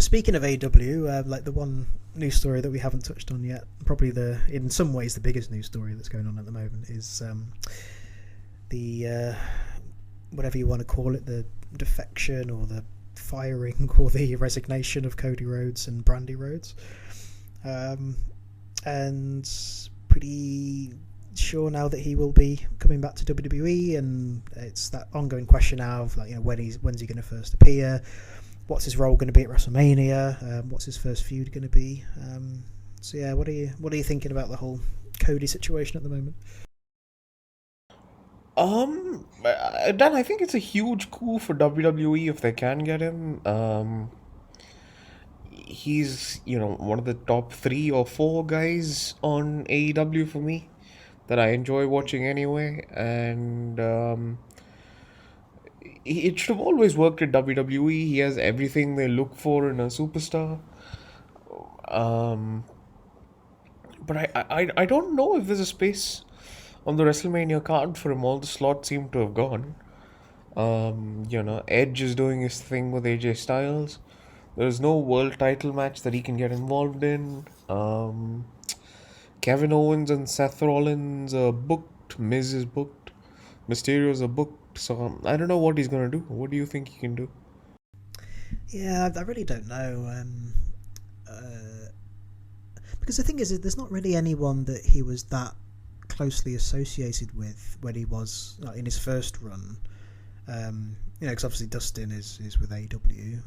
So speaking of AW, like the one news story that we haven't touched on yet, probably in some ways the biggest news story that's going on at the moment is the whatever you want to call it, the defection or the firing or the resignation of Cody Rhodes and Brandy Rhodes, and pretty sure now that he will be coming back to WWE, and it's that ongoing question now of like, when's he going to first appear, what's his role going to be at WrestleMania, what's his first feud going to be. So yeah, what are you thinking about the whole Cody situation at the moment? Dan, I think it's a huge coup for WWE if they can get him. He's, one of the top 3 or 4 guys on AEW for me that I enjoy watching anyway. And it should have always worked at WWE. He has everything they look for in a superstar. Um, but I don't know if there's a space on the WrestleMania card for him. All the slots seem to have gone. Edge is doing his thing with AJ Styles. There's no world title match that he can get involved in. Kevin Owens and Seth Rollins are booked. Miz is booked. Mysterios are booked. So I don't know what he's gonna do. What do you think he can do? Yeah, I really don't know. Uh, because the thing is, there's not really anyone that he was that closely associated with when he was in his first run. Because obviously Dustin is with AW.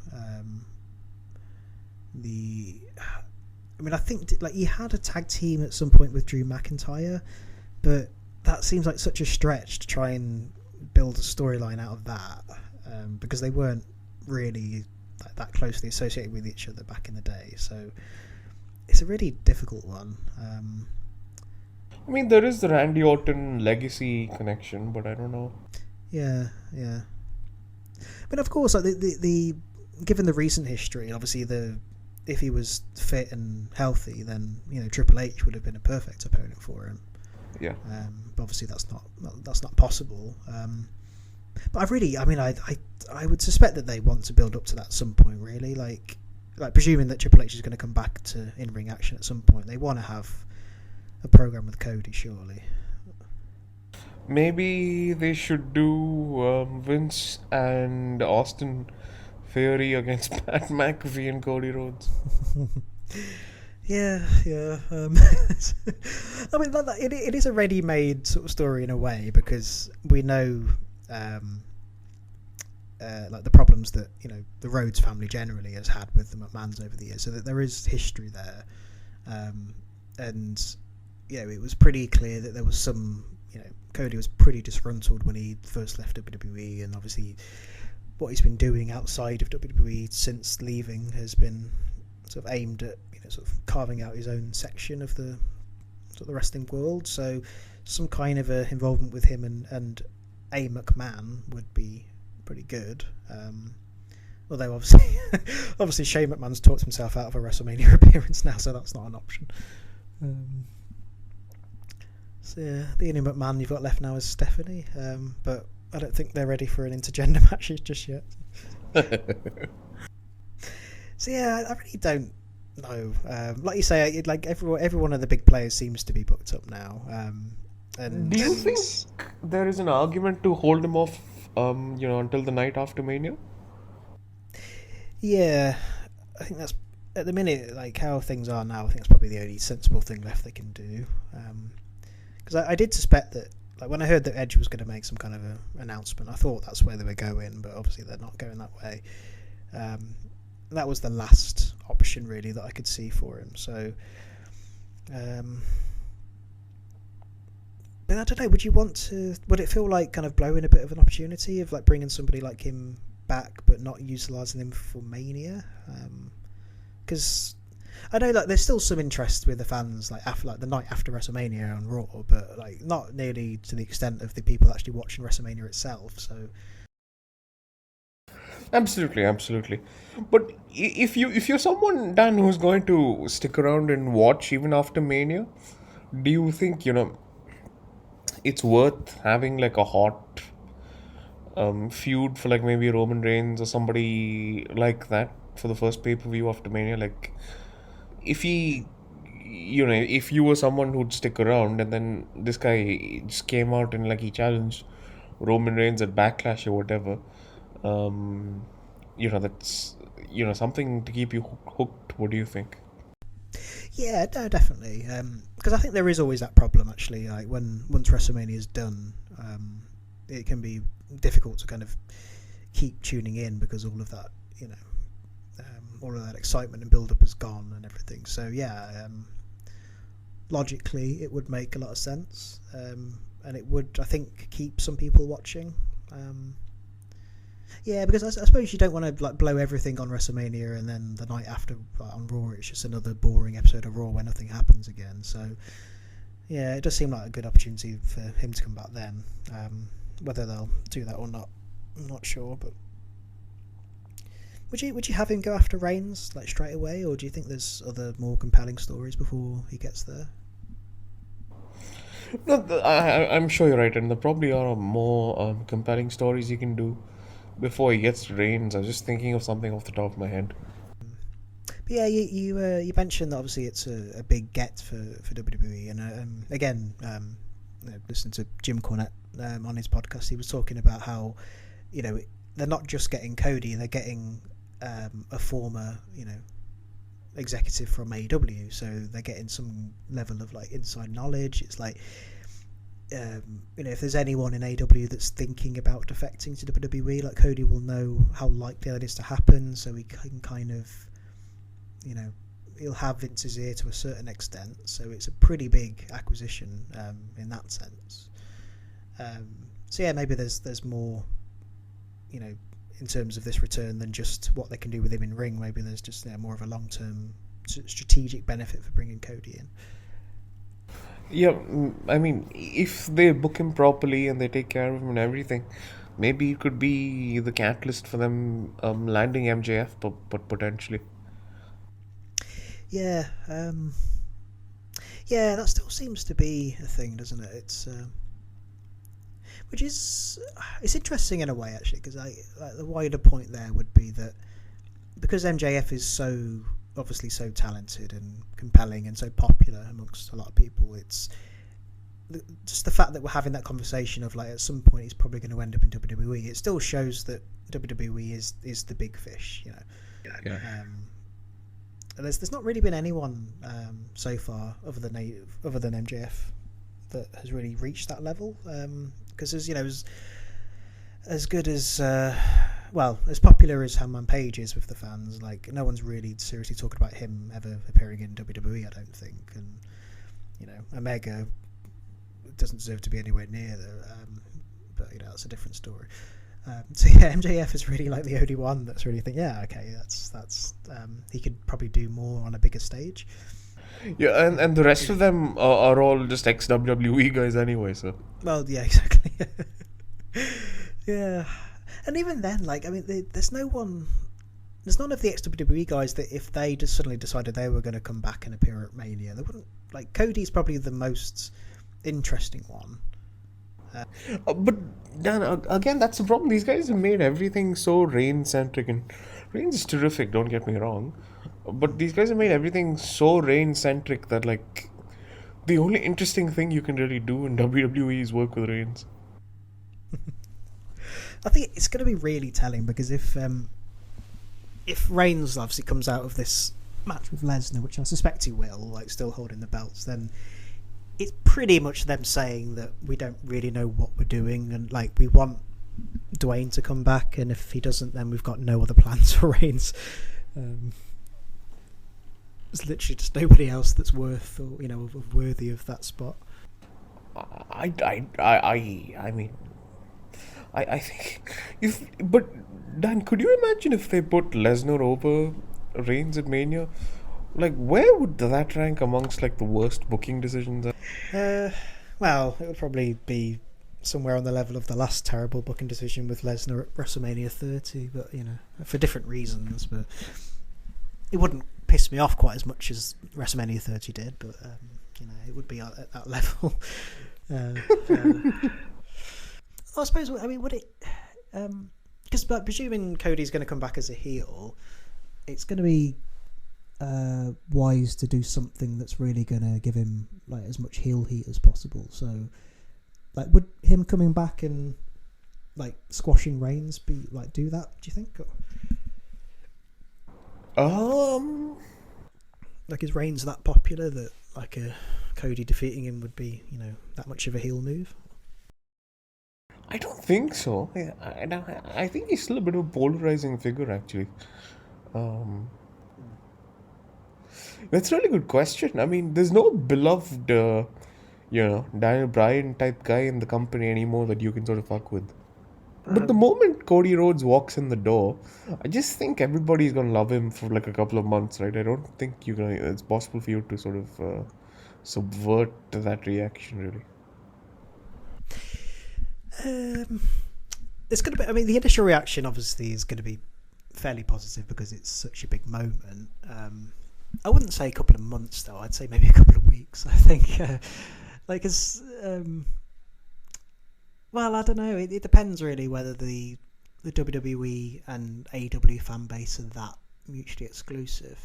I think he had a tag team at some point with Drew McIntyre, but that seems like such a stretch to try and build a storyline out of that, because they weren't really that closely associated with each other back in the day. So it's a really difficult one. I mean, there is the Randy Orton legacy connection, but I don't know. Yeah. But of course, like the given the recent history, obviously if he was fit and healthy, then Triple H would have been a perfect opponent for him. Yeah. But obviously that's not possible. But I would suspect that they want to build up to that at some point. Really, like presuming that Triple H is going to come back to in-ring action at some point, they want to have a program with Cody, surely. Maybe they should do Vince and Austin Theory against Pat McAfee and Cody Rhodes. Yeah. I mean, it is a ready-made sort of story in a way, because we know the problems that the Rhodes family generally has had with the McMahons over the years, so that there is history there, and it was pretty clear that there was some. Cody was pretty disgruntled when he first left WWE, and obviously what he's been doing outside of WWE since leaving has been sort of aimed at sort of carving out his own section of the sort of the wrestling world. So some kind of a involvement with him and a McMahon would be pretty good. Although obviously Shane McMahon's talked himself out of a WrestleMania appearance now, so that's not an option. So yeah, the only McMahon you've got left now is Stephanie, but I don't think they're ready for an intergender match just yet. So yeah, I really don't know. Like you say, every one of the big players seems to be booked up now. And Do you think there is an argument to hold him off, until the night after Mania? Yeah, I think that's at the minute, like how things are now. I think it's probably the only sensible thing left they can do. Because I did suspect that, like when I heard that Edge was going to make some kind of a announcement, I thought that's where they were going, but obviously they're not going that way. That was the last option really that I could see for him. So, but I don't know. Would it feel like kind of blowing a bit of an opportunity of like bringing somebody like him back, but not utilising him for Mania? Because I know like there's still some interest with the fans after the night after WrestleMania on Raw, but like not nearly to the extent of the people actually watching WrestleMania itself. So Absolutely. But if you're someone, Dan, who's going to stick around and watch even after Mania, do you think it's worth having like a hot feud for like maybe Roman Reigns or somebody like that? for the first pay-per-view after Mania. Like, if he, if you were someone who'd stick around, and then this guy just came out and like he challenged Roman Reigns at Backlash or whatever, that's something to keep you hooked. What do you think? Yeah, no, definitely. Because I think there is always that problem actually. Like once WrestleMania is done, it can be difficult to kind of keep tuning in because all of that, all of that excitement and build-up is gone and everything. So yeah, logically it would make a lot of sense, and it would, I think, keep some people watching. Yeah, because I suppose you don't want to like blow everything on WrestleMania and then the night after on Raw it's just another boring episode of Raw where nothing happens again. So yeah, it does seem like a good opportunity for him to come back then. Whether they'll do that or not, I'm not sure. But would you have him go after Reigns like straight away, or do you think there's other more compelling stories before he gets there? No, I'm sure you're right, and there probably are more compelling stories you can do before he gets to Reigns. I was just thinking of something off the top of my head. But yeah, you mentioned that obviously it's a big get for WWE, and again, listening to Jim Cornette on his podcast, he was talking about how they're not just getting Cody, they're getting a former executive from AEW, so they're getting some level of like inside knowledge. It's like if there's anyone in AEW that's thinking about defecting to WWE, like Cody will know how likely that is to happen, so he can kind of he'll have Vince's ear to a certain extent. So it's a pretty big acquisition in that sense. So yeah, maybe there's more in terms of this return than just what they can do with him in ring. Maybe there's just more of a long-term strategic benefit for bringing Cody in. Yeah, I mean, if they book him properly and they take care of him and everything, maybe it could be the catalyst for them landing MJF, but potentially. Yeah, yeah, that still seems to be a thing, doesn't it? It's it's interesting in a way actually, because the wider point there would be that because MJF is so obviously so talented and compelling and so popular amongst a lot of people, it's just the fact that we're having that conversation of like at some point he's probably going to end up in WWE. It still shows that WWE is the big fish, Yeah. There's not really been anyone so far other than MJF that has really reached that level. Because as good as as popular as Hangman Page is with the fans, like no one's really seriously talking about him ever appearing in WWE, I don't think. And Omega doesn't deserve to be anywhere near there, but that's a different story. So yeah, MJF is really like the only one that's really thinking, yeah, okay, that's he could probably do more on a bigger stage. Yeah, and the rest of them are all just ex-WWE guys anyway, so. Well, yeah, exactly. Yeah, and even then, like, I mean, there's none of the ex-WWE guys that if they just suddenly decided they were going to come back and appear at Mania, they wouldn't. Like, Cody's probably the most interesting one. But Dan, again, that's the problem. These guys have made everything so Reigns-centric, and Reigns is terrific, don't get me wrong. But these guys have made everything so Reigns-centric that, like, the only interesting thing you can really do in WWE is work with Reigns. I think it's going to be really telling, because if Reigns obviously comes out of this match with Lesnar, which I suspect he will, like still holding the belts, then it's pretty much them saying that we don't really know what we're doing, and like we want Dwayne to come back, and if he doesn't, then we've got no other plans for Reigns. There's literally just nobody else that's worthy of that spot. I mean, I think but Dan, could you imagine if they put Lesnar over Reigns at Mania? Like, where would that rank amongst like the worst booking decisions? Well, it would probably be somewhere on the level of the last terrible booking decision with Lesnar at WrestleMania 30, but for different reasons. But it wouldn't piss me off quite as much as WrestleMania 30 did, but it would be at that level. I suppose. I mean, would it? Because presuming Cody's going to come back as a heel, it's going to be wise to do something that's really going to give him like as much heel heat as possible. So, like, would him coming back and like squashing Reigns be like do that? Do you think? Um, Like, is Reigns that popular that like a Cody defeating him would be that much of a heel move? I don't think so. I think he's still a bit of a polarizing figure, actually. Um, that's a really good question. I mean, there's no beloved, Daniel Bryan type guy in the company anymore that you can sort of fuck with. But the moment Cody Rhodes walks in the door, I just think everybody's gonna love him for like a couple of months, right? I don't think it's possible for you to sort of subvert that reaction, really. It's going to be. I mean, the initial reaction obviously is going to be fairly positive because it's such a big moment. I wouldn't say a couple of months though. I'd say maybe a couple of weeks. I think, like, as well, I don't know. It depends really whether the WWE and AEW fan base are that mutually exclusive.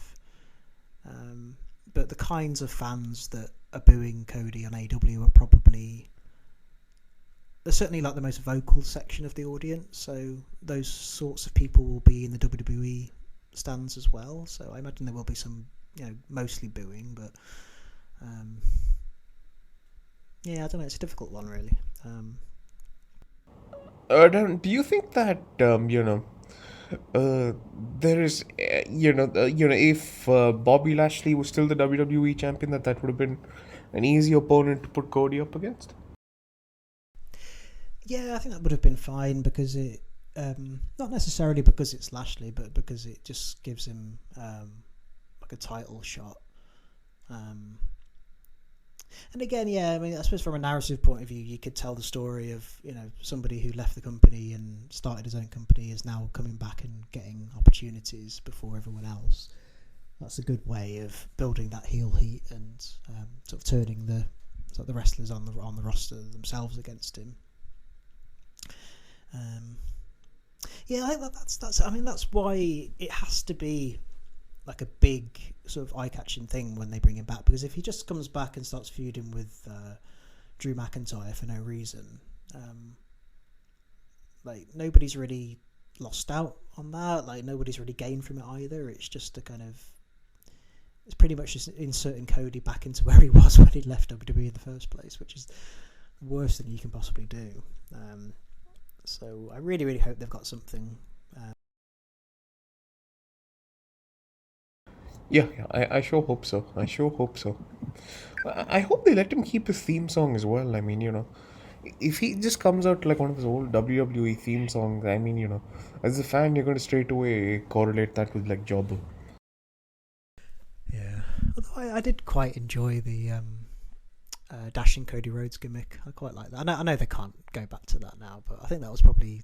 But the kinds of fans that are booing Cody on AEW are probably they're certainly like the most vocal section of the audience. So those sorts of people will be in the WWE stands as well. So I imagine there will be some, mostly booing, but yeah, I don't know. It's a difficult one, really. Do you think that there is if Bobby Lashley was still the WWE champion, that would have been an easy opponent to put Cody up against? Yeah, I think that would have been fine because it, not necessarily because it's Lashley, but because it just gives him like a title shot. And again, yeah, I mean, I suppose from a narrative point of view, you could tell the story of somebody who left the company and started his own company is now coming back and getting opportunities before everyone else. That's a good way of building that heel heat and sort of turning the wrestlers on the roster themselves against him. Yeah, I think that's. I mean, that's why it has to be like a big sort of eye-catching thing when they bring him back. Because if he just comes back and starts feuding with Drew McIntyre for no reason, like nobody's really lost out on that. Like nobody's really gained from it either. It's just a kind of. It's pretty much just inserting Cody back into where he was when he left WWE in the first place, which is the worst thing you can possibly do. So I really, really hope they've got something. Yeah, I sure hope so. I sure hope so. I hope they let him keep his theme song as well. I mean, if he just comes out like one of his old WWE theme songs, I mean, as a fan, you're going to straight away correlate that with like Jobber. Yeah, although I did quite enjoy the dashing Cody Rhodes gimmick. I quite like that. I know they can't go back to that now, but I think that was probably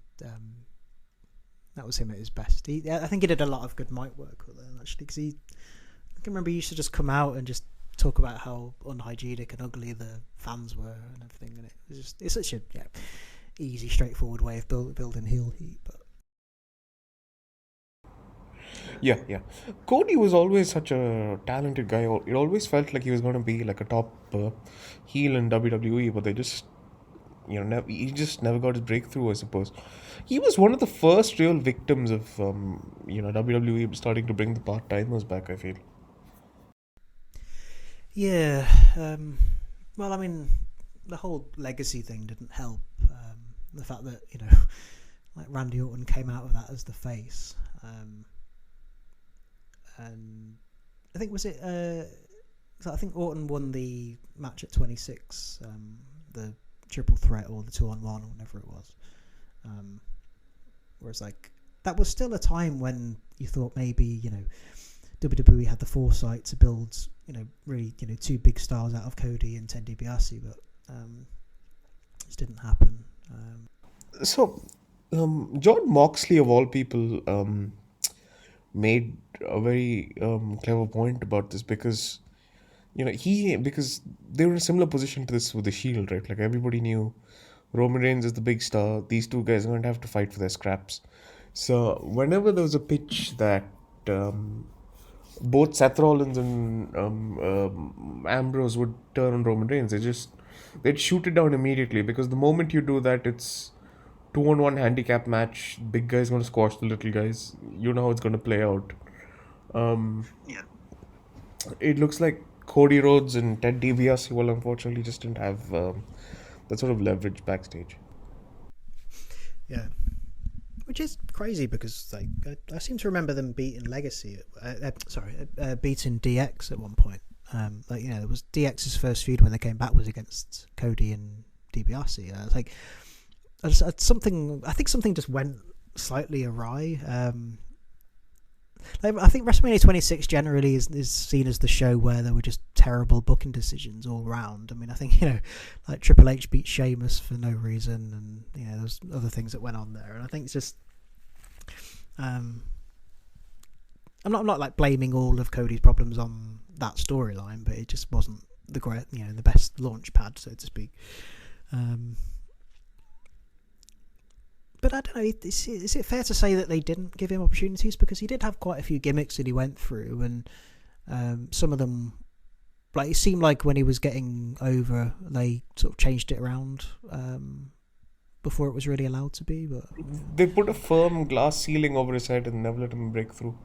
that was him at his best. I think he did a lot of good mic work with him actually, because I can remember he used to just come out and just talk about how unhygienic and ugly the fans were and everything, and it's such a easy, straightforward way of building heel heat. But Yeah. Cody was always such a talented guy. It always felt like he was going to be like a top heel in WWE, but they just, he just never got his breakthrough, I suppose. He was one of the first real victims of, WWE starting to bring the part timers back, I feel. yeah, well, I mean, the whole legacy thing didn't help. The fact that like Randy Orton came out of that as the face. And I think I think Orton won the match at 26, the triple threat or the 2-on-1 or whatever it was. Whereas like that was still a time when you thought maybe WWE had the foresight to build really two big stars out of Cody and Ted DiBiase, but it didn't happen. So, John Moxley, of all people, made a very clever point about this because because they were in a similar position to this with the Shield, right? Like everybody knew Roman Reigns is the big star. These two guys are going to have to fight for their scraps. So whenever there was a pitch that both Seth Rollins and Ambrose would turn on Roman Reigns. They'd shoot it down immediately, because the moment you do that, it's 2-on-1 handicap match. Big guy's gonna squash the little guys. You know how it's gonna play out. Um, Yeah. it looks like Cody Rhodes and Ted DiBiase, well, unfortunately, just didn't have that sort of leverage backstage. Yeah. Which is crazy, because like I seem to remember them beating Legacy, beating DX at one point. It was DX's first feud when they came back was against Cody and DiBiase. It's like something. I think something just went slightly awry. I think WrestleMania 26 generally is seen as the show where there were just terrible booking decisions all round. I mean, I think like Triple H beat Sheamus for no reason, and there's other things that went on there. And I think it's just, I'm not like blaming all of Cody's problems on that storyline, but it just wasn't the great, the best launch pad, so to speak. But I don't know, is it fair to say that they didn't give him opportunities? Because he did have quite a few gimmicks that he went through, and some of them, like, it seemed like when he was getting over, they sort of changed it around before it was really allowed to be. But They put a firm glass ceiling over his head and never let him break through.